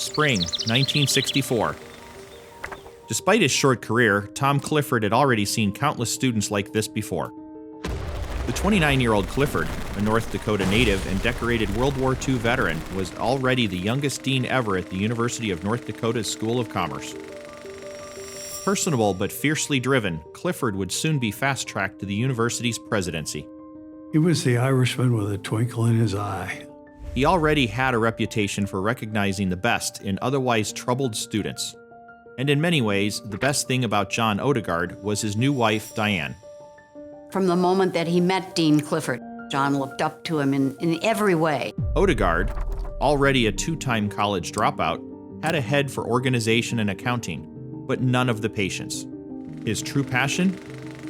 Spring, 1964. Despite his short career, Tom Clifford had already seen countless students like this before. The 29-year-old Clifford, a North Dakota native and decorated World War II veteran, was already the youngest dean ever at the University of North Dakota's School of Commerce. Personable but fiercely driven, Clifford would soon be fast-tracked to the university's presidency. He was the Irishman with a twinkle in his eye. He already had a reputation for recognizing the best in otherwise troubled students. And in many ways, the best thing about John Odegard was his new wife, Diane. From the moment that he met Dean Clifford, John looked up to him in every way. Odegard, already a two-time college dropout, had a head for organization and accounting, but none of the patience. His true passion?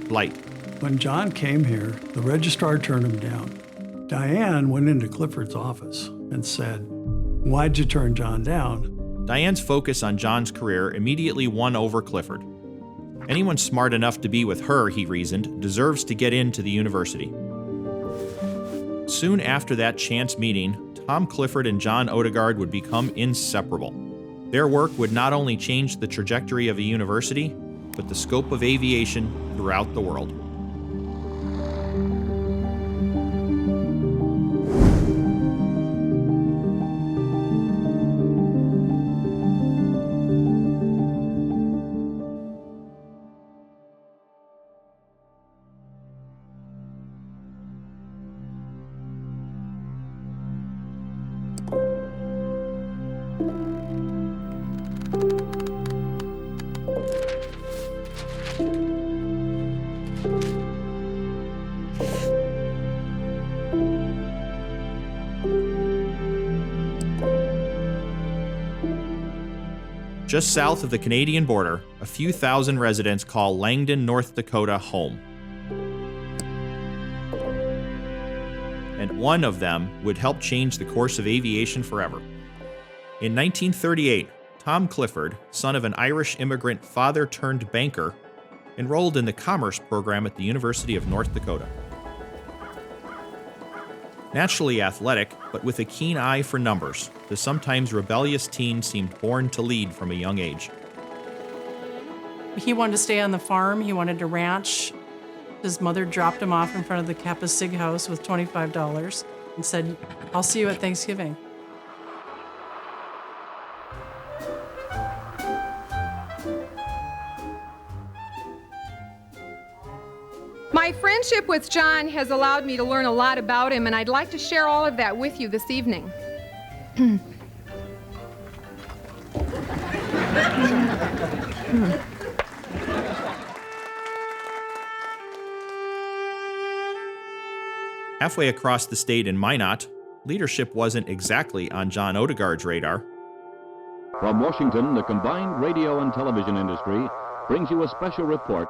Light. When John came here, the registrar turned him down. Diane went into Clifford's office and said, "Why'd you turn John down?" Diane's focus on John's career immediately won over Clifford. Anyone smart enough to be with her, he reasoned, deserves to get into the university. Soon after that chance meeting, Tom Clifford and John Odegard would become inseparable. Their work would not only change the trajectory of a university, but the scope of aviation throughout the world. Just south of the Canadian border, a few thousand residents call Langdon, North Dakota home. And one of them would help change the course of aviation forever. In 1938, Tom Clifford, son of an Irish immigrant father-turned-banker, enrolled in the commerce program at the University of North Dakota. Naturally athletic, but with a keen eye for numbers, the sometimes rebellious teen seemed born to lead from a young age. He wanted to stay on the farm. He wanted to ranch. His mother dropped him off in front of the Kappa Sig house with $25 and said, "I'll see you at Thanksgiving." My friendship with John has allowed me to learn a lot about him, and I'd like to share all of that with you this evening. Halfway across the state in Minot, leadership wasn't exactly on John Odegard's radar. From Washington, the combined radio and television industry brings you a special report.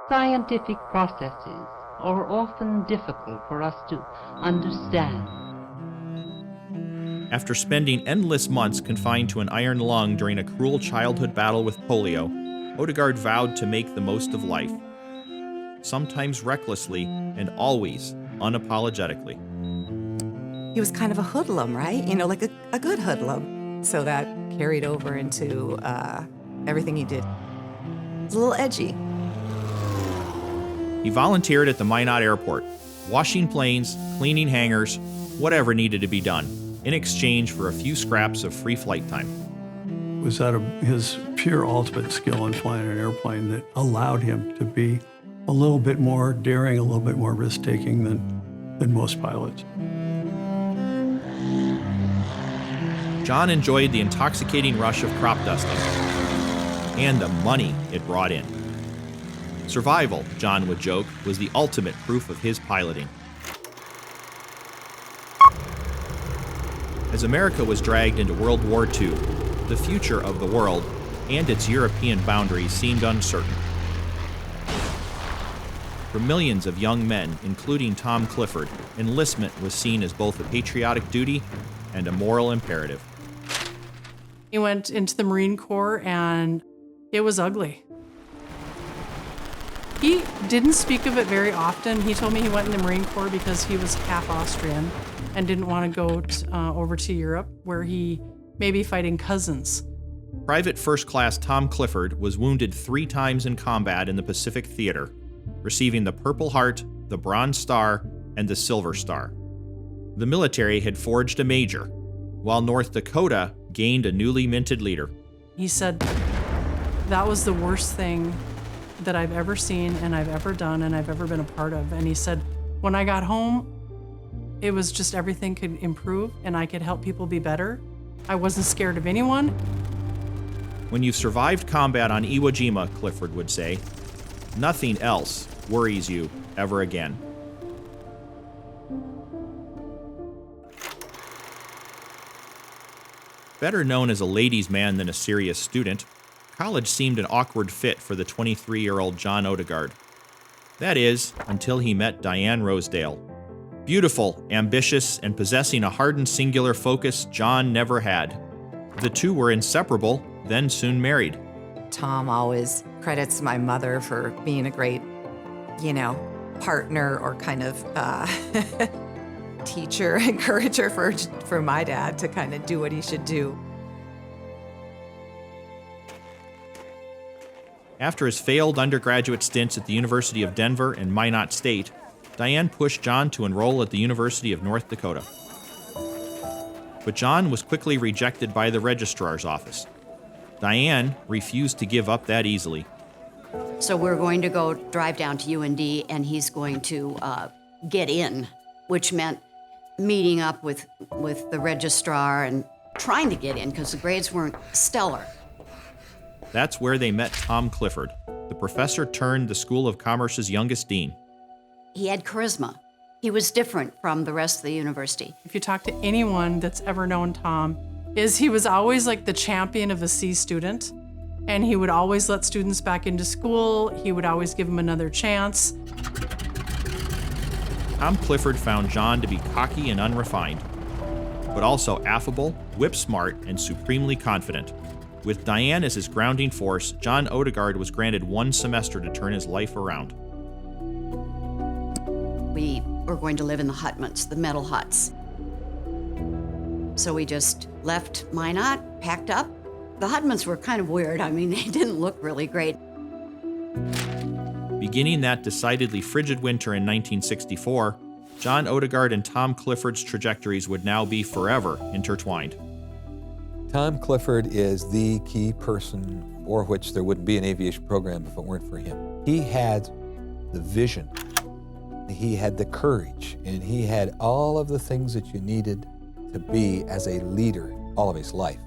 Scientific processes are often difficult for us to understand. After spending endless months confined to an iron lung during a cruel childhood battle with polio, Odegard vowed to make the most of life, sometimes recklessly and always unapologetically. He was kind of a hoodlum, right? You know, like a good hoodlum. So that carried over into everything he did. It was a little edgy. He volunteered at the Minot airport, washing planes, cleaning hangars, whatever needed to be done, in exchange for a few scraps of free flight time. It was out of his pure ultimate skill in flying an airplane that allowed him to be a little bit more daring, a little bit more risk-taking than most pilots. John enjoyed the intoxicating rush of crop dusting and the money it brought in. Survival, John would joke, was the ultimate proof of his piloting. As America was dragged into World War II, the future of the world and its European boundaries seemed uncertain. For millions of young men, including Tom Clifford, enlistment was seen as both a patriotic duty and a moral imperative. He went into the Marine Corps, and it was ugly. He didn't speak of it very often. He told me he went in the Marine Corps because he was half Austrian and didn't want to go over to Europe, where he maybe fighting cousins. Private First Class Tom Clifford was wounded 3 times in combat in the Pacific Theater, receiving the Purple Heart, the Bronze Star, and the Silver Star. The military had forged a major, while North Dakota gained a newly minted leader. He said, that was the worst thing that I've ever seen and I've ever done and I've ever been a part of. And he said, when I got home, it was just everything could improve and I could help people be better. I wasn't scared of anyone. When you've survived combat on Iwo Jima, Clifford would say, nothing else worries you ever again. Better known as a ladies' man than a serious student, college seemed an awkward fit for the 23-year-old John Odegard. That is, until he met Diane Rosedale. Beautiful, ambitious, and possessing a hardened singular focus John never had. The two were inseparable, then soon married. Tom always credits my mother for being a great, partner or kind of teacher, encourager for my dad to kind of do what he should do. After his failed undergraduate stints at the University of Denver and Minot State, Diane pushed John to enroll at the University of North Dakota. But John was quickly rejected by the registrar's office. Diane refused to give up that easily. So we're going to go drive down to UND, and he's going to get in, which meant meeting up with the registrar and trying to get in because the grades weren't stellar. That's where they met Tom Clifford, the professor turned the School of Commerce's youngest dean. He had charisma. He was different from the rest of the university. If you talk to anyone that's ever known Tom, he was always like the champion of the C student, and he would always let students back into school. He would always give them another chance. Tom Clifford found John to be cocky and unrefined, but also affable, whip-smart, and supremely confident. With Diane as his grounding force, John Odegard was granted 1 semester to turn his life around. We were going to live in the hutments, the metal huts. So we just left Minot, packed up. The hutments were kind of weird. I mean, they didn't look really great. Beginning that decidedly frigid winter in 1964, John Odegard and Tom Clifford's trajectories would now be forever intertwined. Tom Clifford is the key person for which there wouldn't be an aviation program if it weren't for him. He had the vision, he had the courage, and he had all of the things that you needed to be as a leader all of his life.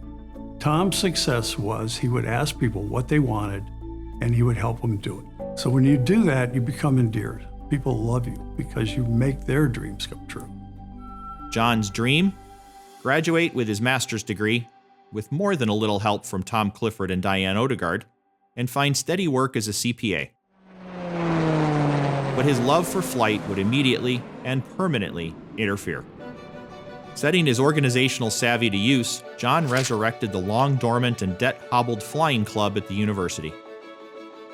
Tom's success was he would ask people what they wanted, and he would help them do it. So when you do that, you become endeared. People love you because you make their dreams come true. John's dream? Graduate with his master's degree, with more than a little help from Tom Clifford and Diane Odegard, and find steady work as a CPA. But his love for flight would immediately and permanently interfere. Setting his organizational savvy to use, John resurrected the long-dormant and debt-hobbled flying club at the university.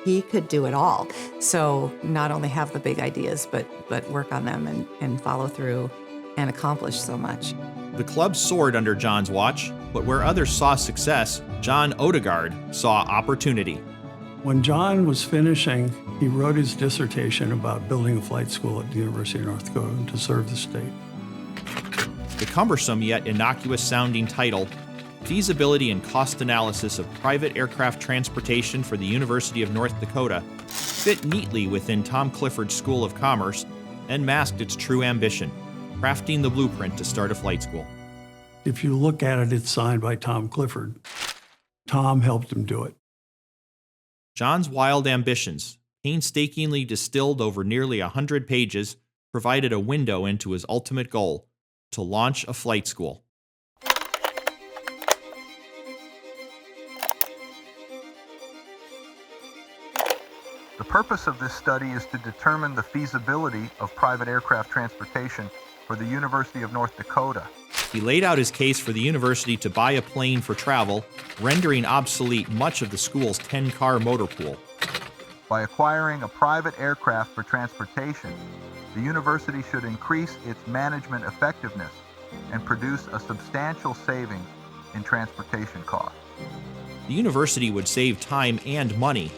He could do it all. So not only have the big ideas, but work on them and follow through and accomplish so much. The club soared under John's watch, but where others saw success, John Odegard saw opportunity. When John was finishing, he wrote his dissertation about building a flight school at the University of North Dakota to serve the state. The cumbersome yet innocuous-sounding title, Feasibility and Cost Analysis of Private Aircraft Transportation for the University of North Dakota, fit neatly within Tom Clifford's School of Commerce and masked its true ambition, crafting the blueprint to start a flight school. If you look at it, it's signed by Tom Clifford. Tom helped him do it. John's wild ambitions, painstakingly distilled over nearly 100 pages, provided a window into his ultimate goal, to launch a flight school. The purpose of this study is to determine the feasibility of private aircraft transportation for the University of North Dakota. He laid out his case for the university to buy a plane for travel, rendering obsolete much of the school's 10-car motor pool. By acquiring a private aircraft for transportation, the university should increase its management effectiveness and produce a substantial savings in transportation costs. The university would save time and money,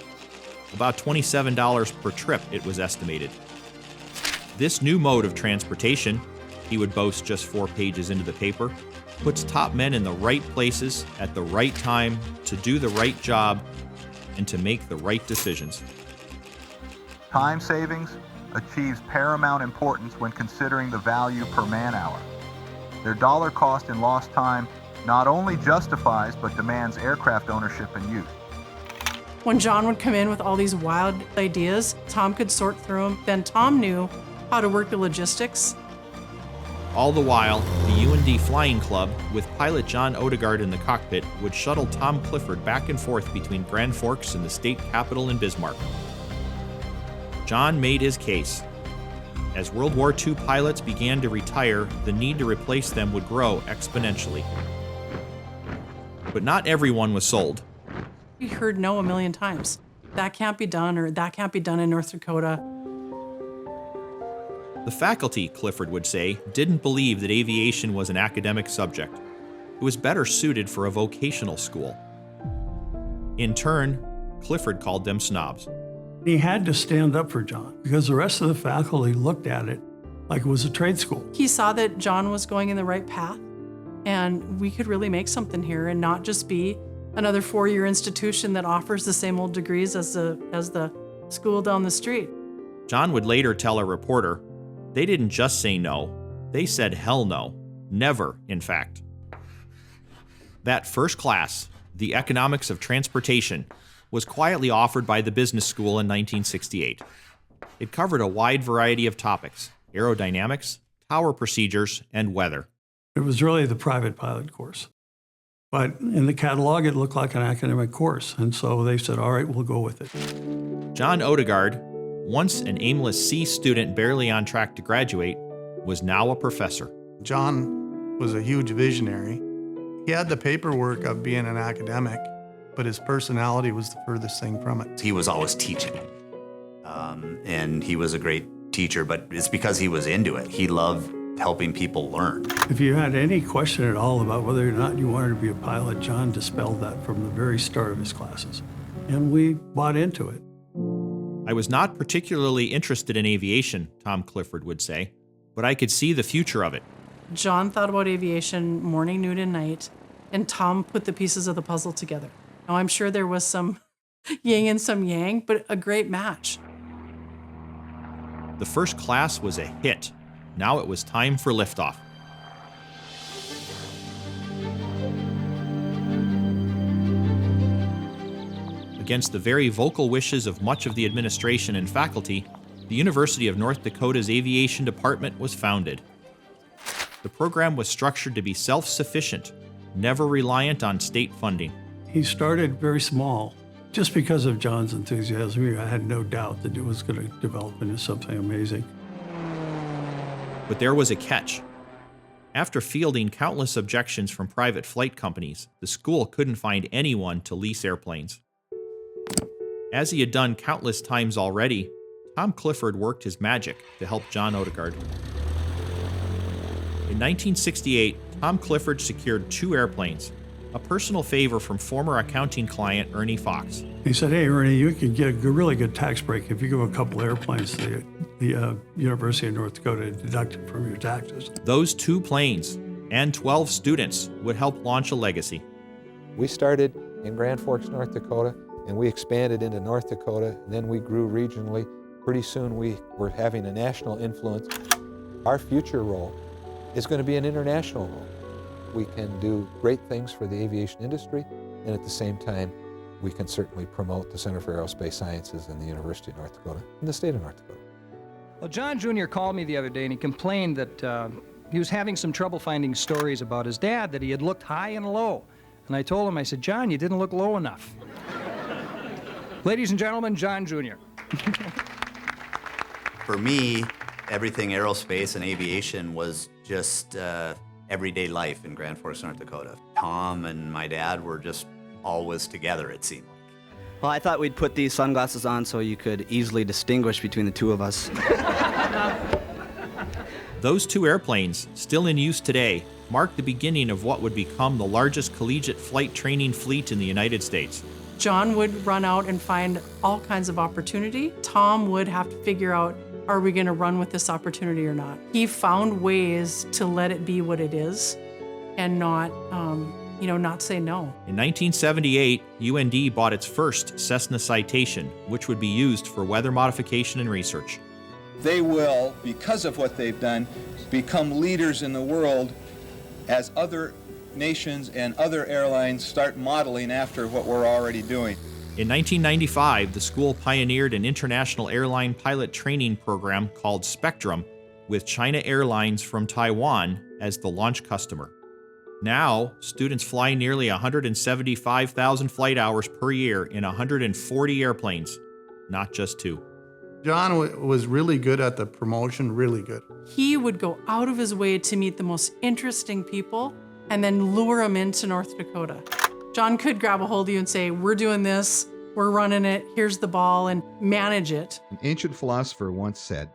about $27 per trip, it was estimated. This new mode of transportation, he would boast just 4 pages into the paper, puts top men in the right places at the right time to do the right job and to make the right decisions. Time savings achieves paramount importance when considering the value per man-hour. Their dollar cost in lost time not only justifies but demands aircraft ownership and use. When John would come in with all these wild ideas, Tom could sort through them. Then Tom knew how to work the logistics. All the while, the UND Flying Club, with pilot John Odegard in the cockpit, would shuttle Tom Clifford back and forth between Grand Forks and the state capitol in Bismarck. John made his case. As World War II pilots began to retire, the need to replace them would grow exponentially. But not everyone was sold. We heard no a million times. That can't be done, or that can't be done in North Dakota. The faculty, Clifford would say, didn't believe that aviation was an academic subject. It was better suited for a vocational school. In turn, Clifford called them snobs. He had to stand up for John because the rest of the faculty looked at it like it was a trade school. He saw that John was going in the right path, and we could really make something here and not just be another 4-year institution that offers the same old degrees as the school down the street. John would later tell a reporter, they didn't just say no, they said hell no. Never, in fact. That first class, the economics of transportation, was quietly offered by the business school in 1968. It covered a wide variety of topics: aerodynamics, tower procedures, and weather. It was really the private pilot course. But in the catalog, it looked like an academic course, and so they said, all right, we'll go with it. John Odegard, once an aimless C student barely on track to graduate, was now a professor. John was a huge visionary. He had the paperwork of being an academic, but his personality was the furthest thing from it. He was always teaching, and he was a great teacher, but it's because he was into it. He loved helping people learn. If you had any question at all about whether or not you wanted to be a pilot, John dispelled that from the very start of his classes, and we bought into it. I was not particularly interested in aviation, Tom Clifford would say, but I could see the future of it. John thought about aviation morning, noon, and night, and Tom put the pieces of the puzzle together. Now, I'm sure there was some yin and some yang, but a great match. The first class was a hit. Now it was time for liftoff. Against the very vocal wishes of much of the administration and faculty, the University of North Dakota's Aviation Department was founded. The program was structured to be self-sufficient, never reliant on state funding. He started very small. Just because of John's enthusiasm, I had no doubt that it was going to develop into something amazing. But there was a catch. After fielding countless objections from private flight companies, the school couldn't find anyone to lease airplanes. As he had done countless times already, Tom Clifford worked his magic to help John Odegard. In 1968, Tom Clifford secured 2 airplanes, a personal favor from former accounting client Ernie Fox. He said, hey, Ernie, you can get a really good tax break if you give a couple airplanes to the University of North Dakota and deduct it from your taxes. Those 2 planes and 12 students would help launch a legacy. We started in Grand Forks, North Dakota, and we expanded into North Dakota, and then we grew regionally. Pretty soon we were having a national influence. Our future role is going to be an international role. We can do great things for the aviation industry, and at the same time, we can certainly promote the Center for Aerospace Sciences and the University of North Dakota and the state of North Dakota. Well, John Jr. called me the other day and he complained that he was having some trouble finding stories about his dad, that he had looked high and low. And I told him, I said, John, you didn't look low enough. Ladies and gentlemen, John Jr. For me, everything aerospace and aviation was just everyday life in Grand Forks, North Dakota. Tom and my dad were just always together, it seemed like. Well, I thought we'd put these sunglasses on so you could easily distinguish between the 2 of us. Those 2 airplanes, still in use today, marked the beginning of what would become the largest collegiate flight training fleet in the United States. John would run out and find all kinds of opportunity. Tom would have to figure out, are we going to run with this opportunity or not? He found ways to let it be what it is and not say no. In 1978, UND bought its first Cessna Citation, which would be used for weather modification and research. They will, because of what they've done, become leaders in the world as other nations and other airlines start modeling after what we're already doing. In 1995, the school pioneered an international airline pilot training program called Spectrum, with China Airlines from Taiwan as the launch customer. Now, students fly nearly 175,000 flight hours per year in 140 airplanes, not just 2. John was really good at the promotion, really good. He would go out of his way to meet the most interesting people and then lure them into North Dakota. John could grab a hold of you and say, we're doing this, we're running it, here's the ball, and manage it. An ancient philosopher once said,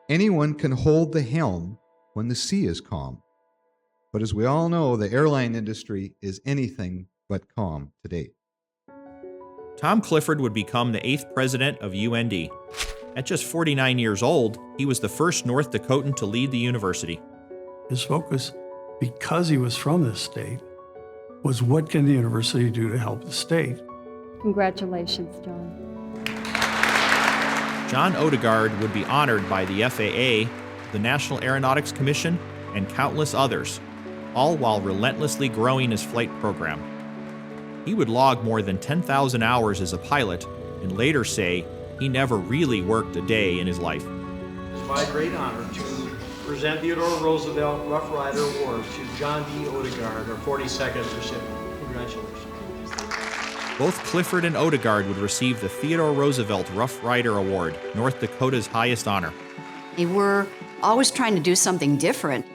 anyone can hold the helm when the sea is calm. But as we all know, the airline industry is anything but calm today. Tom Clifford would become the 8th president of UND. At just 49 years old, he was the first North Dakotan to lead the university. His focus, because he was from this state, was what can the university do to help the state? Congratulations, John. John Odegard would be honored by the FAA, the National Aeronautics Commission, and countless others, all while relentlessly growing his flight program. He would log more than 10,000 hours as a pilot and later say he never really worked a day in his life. It's my great honor to present Theodore Roosevelt Rough Rider Award to John D. Odegard, our 42nd recipient. Congratulations. Both Clifford and Odegard would receive the Theodore Roosevelt Rough Rider Award, North Dakota's highest honor. They were always trying to do something different,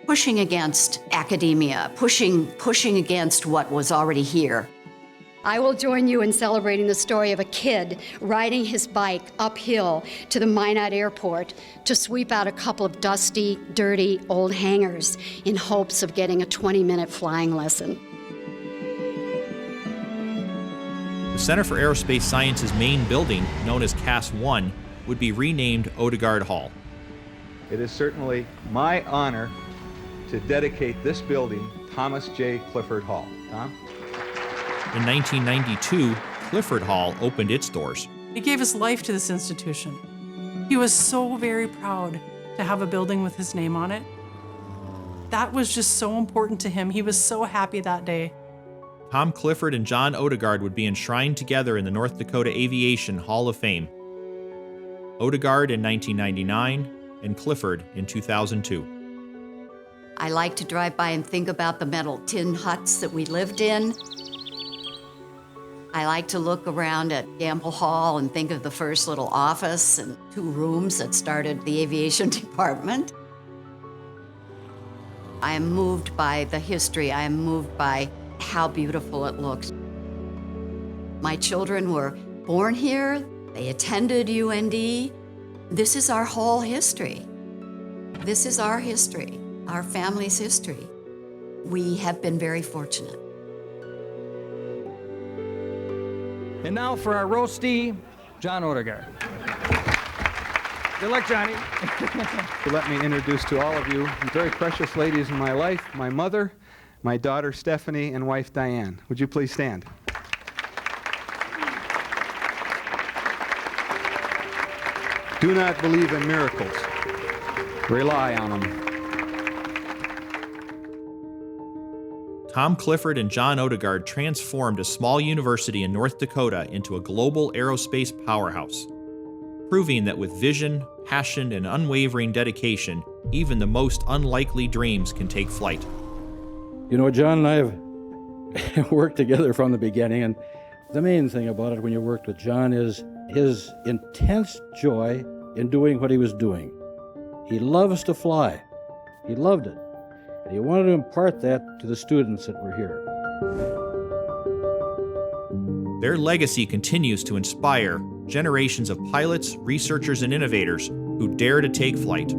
pushing against academia, pushing against what was already here. I will join you in celebrating the story of a kid riding his bike uphill to the Minot Airport to sweep out a couple of dusty, dirty old hangars in hopes of getting a 20-minute flying lesson. The Center for Aerospace Science's main building, known as CAS 1, would be renamed Odegard Hall. It is certainly my honor to dedicate this building Thomas J. Clifford Hall. Tom? In 1992, Clifford Hall opened its doors. He gave his life to this institution. He was so very proud to have a building with his name on it. That was just so important to him. He was so happy that day. Tom Clifford and John Odegard would be enshrined together in the North Dakota Aviation Hall of Fame. Odegard in 1999 and Clifford in 2002. I like to drive by and think about the metal tin huts that we lived in. I like to look around at Gamble Hall and think of the first little office and 2 rooms that started the aviation department. I am moved by the history. I am moved by how beautiful it looks. My children were born here. They attended UND. This is our whole history. This is our history, our family's history. We have been very fortunate. And now for our roastee, John Odegard. Good luck, Johnny. So let me introduce to all of you the very precious ladies in my life, my mother, my daughter Stephanie, and wife Diane. Would you please stand? Do not believe in miracles. Rely on them. Tom Clifford and John Odegard transformed a small university in North Dakota into a global aerospace powerhouse, proving that with vision, passion, and unwavering dedication, even the most unlikely dreams can take flight. You know, John and I have worked together from the beginning, and the main thing about it when you worked with John is his intense joy in doing what he was doing. He loves to fly. He loved it. And he wanted to impart that to the students that were here. Their legacy continues to inspire generations of pilots, researchers, and innovators who dare to take flight.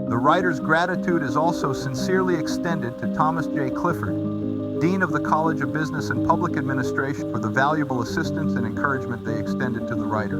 The writer's gratitude is also sincerely extended to Thomas J. Clifford, Dean of the College of Business and Public Administration, for the valuable assistance and encouragement they extended to the writer.